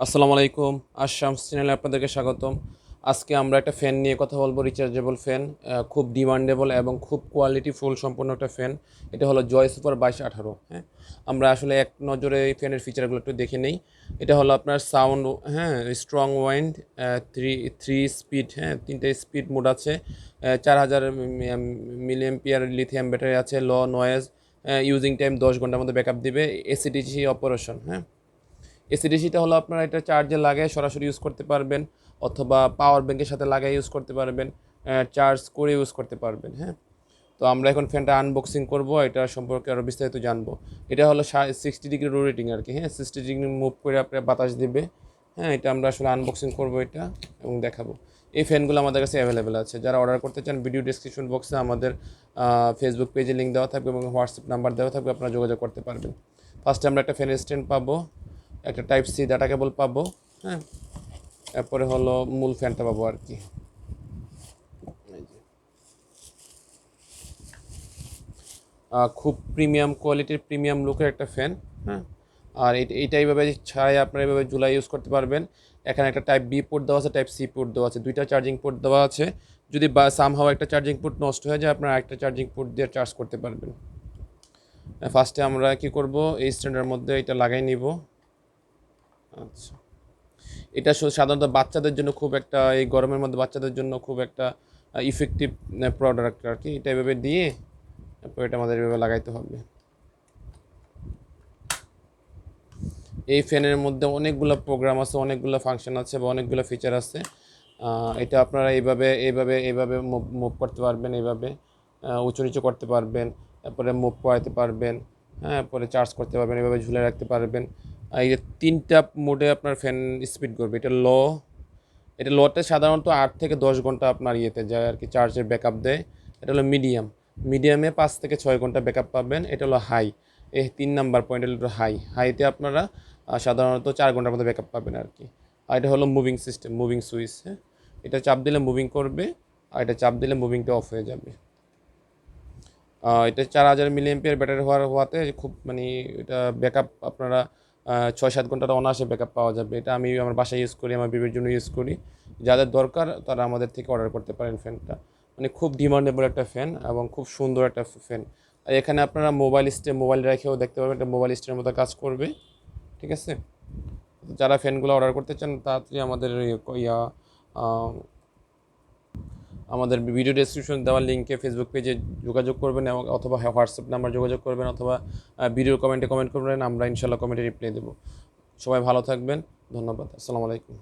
আসসালামু আলাইকুম। আশামস চ্যানেলে আপনাদেরকে স্বাগতম। আজকে আমরা একটা ফ্যান নিয়ে কথা বলবো, রিচার্জেবল ফ্যান। খুব ডিমান্ডেবল এবং খুব কোয়ালিটি ফুল সম্পন্ন একটা ফ্যান। এটা হলো জয় সুপার 2218। হ্যাঁ, আমরা আসলে এক নজরে এই ফ্যানের ফিচারগুলো একটু দেখে নেই। এটা হলো আপনার সাউন্ড, হ্যাঁ, strong wind, three three speed, হ্যাঁ, তিনটে স্পিড মোড আছে। 4000 মিলিঅ্যাম্পিয়ার লিথিয়াম ব্যাটারি আছে। লো নয়েজ, ইউজিং টাইম 10 ঘন্টার মধ্যে ব্যাকআপ দিবে। এসিডিসি অপারেশন, হ্যাঁ। এসিডিসিটা হলো আপনারা এটা চার্জে লাগায় সরাসরি ইউজ করতে পারবেন, অথবা পাওয়ার ব্যাংকের সাথে লাগাই ইউজ করতে পারবেন, চার্জ করে ইউজ করতে পারবেন। হ্যাঁ, তো আমরা এখন ফ্যানটা আনবক্সিং করব, এটা সম্পর্কে আরও বিস্তারিত জানবো। এটা হলো 60 ডিগ্রি রোটেটিং আর কি। হ্যাঁ, 60 ডিগ্রি মুভ করে আপনার বাতাস দিবে। হ্যাঁ, এটা আমরা আসলে আনবক্সিং করবো এটা এবং দেখাবো। এই ফ্যানগুলো আমাদের কাছে অ্যাভেলেবেল আছে। যারা অর্ডার করতে চান ভিডিও ডিসক্রিপশন বক্সে আমাদের ফেসবুক পেজে লিঙ্ক দেওয়া থাকবে এবং হোয়াটসঅ্যাপ নাম্বার দেওয়া থাকবে, আপনারা যোগাযোগ করতে পারবেন। ফার্স্টে আমরা একটা ফ্যানের স্ট্যান্ড পাবো, একটা টাইপ সি ডাটা কেবল পাবো। হ্যাঁ, এরপরে হলো মূল ফ্যানটা পাবো আর কি। খুব প্রিমিয়াম কোয়ালিটির, প্রিমিয়াম লুকের একটা ফ্যান। হ্যাঁ, আর এইটা এইভাবে ছাড়াই আপনারা এইভাবে জুলাই ইউজ করতে পারবেন। এখানে একটা টাইপ বি পোর্ট দেওয়া আছে, টাইপ সি পোর্ট দেওয়া আছে, দুইটা চার্জিং পোর্ট দেওয়া আছে। যদি বা সামহাও একটা চার্জিং পোর্ট নষ্ট হয়ে যায়, আপনারা একটা চার্জিং পোর্ট দিয়ে চার্জ করতে পারবেন। ফার্স্টে আমরা কি করব, এই স্ট্যান্ডের মধ্যে এটা লাগাই নিব। আচ্ছা, এটা সাধারণত বাচ্চাদের জন্য খুব একটা, এই গরমের মধ্যে বাচ্চাদের জন্য খুব একটা ইফেক্টিভ প্রোডাক্ট আর কি। এটা এভাবে দিয়ে তারপর এটা আমাদের এভাবে লাগাইতে হবে। এই ফ্যানের মধ্যে অনেকগুলো প্রোগ্রাম আছে, অনেকগুলো ফাংশন আছে বা অনেকগুলো ফিচার আছে। এটা আপনারা এইভাবে এইভাবে এইভাবে মুভ করতে পারবেন, এইভাবে উঁচু নিচু করতে পারবেন, তারপরে মুভ করাতে পারবেন। হ্যাঁ, পরে চার্জ করতে পারবেন, এভাবে ঝুলে রাখতে পারবেন। এই যে তিনটা মোডে আপনার ফ্যান স্পিড করবে। এটা লো, এটা লোতে সাধারণত 8 থেকে 10 ঘন্টা আপনার ইয়েতে যায় আর কি, চার্জের ব্যাকআপ দেয়। এটা হলো মিডিয়াম, মিডিয়ামে 5 থেকে 6 ঘন্টা ব্যাকআপ পাবেন। এটা হলো হাই, এই 3 নাম্বার পয়েন্ট হলো হাই। হাইতে আপনারা সাধারণত 4 ঘন্টার মধ্যে ব্যাকআপ পাবেন আর কি। আর এটা হলো মুভিং সিস্টেম, মুভিং সুইচ। হ্যাঁ, এটা চাপ দিলে মুভিং করবে, আর এটা চাপ দিলে মুভিংটা অফ হয়ে যাবে। এটা 4000 মিলিঅ্যাম্পিয়ার ব্যাটারি হওয়াতে খুব মানে এটা ব্যাকআপ আপনারা 6-7 ঘন্টার অনায়াসে ব্যাকআপ পাওয়া যাবে। এটা আমি আমার বাসায় ইউজ করি, আমার বিবের জন্য ইউজ করি। যাদের দরকার তারা আমাদের থেকে অর্ডার করতে পারেন ফ্যানটা। মানে খুব ডিমান্ডেবল একটা ফ্যান এবং খুব সুন্দর একটা ফ্যান। আর এখানে আপনারা মোবাইল রেখেও দেখতে পাবেন, এটা মোবাইল স্ট্যান্ডের মতো কাজ করবে। ঠিক আছে, যারা ফ্যানগুলো অর্ডার করতে চান তাড়াতাড়ি আমাদের ইয়া আমাদের ভিডিও ডেসক্রিপশন দেওয়ার লিঙ্কে ফেসবুক পেজে যোগাযোগ করবেন, এবং অথবা হোয়াটসঅ্যাপ নাম্বার যোগাযোগ করবেন, অথবা ভিডিওর কমেন্টে কমেন্ট করবেন। আমরা ইনশাল্লাহ কমেন্টে রিপ্লাই দেবো। সবাই ভালো থাকবেন, ধন্যবাদ, আসসালামু আলাইকুম।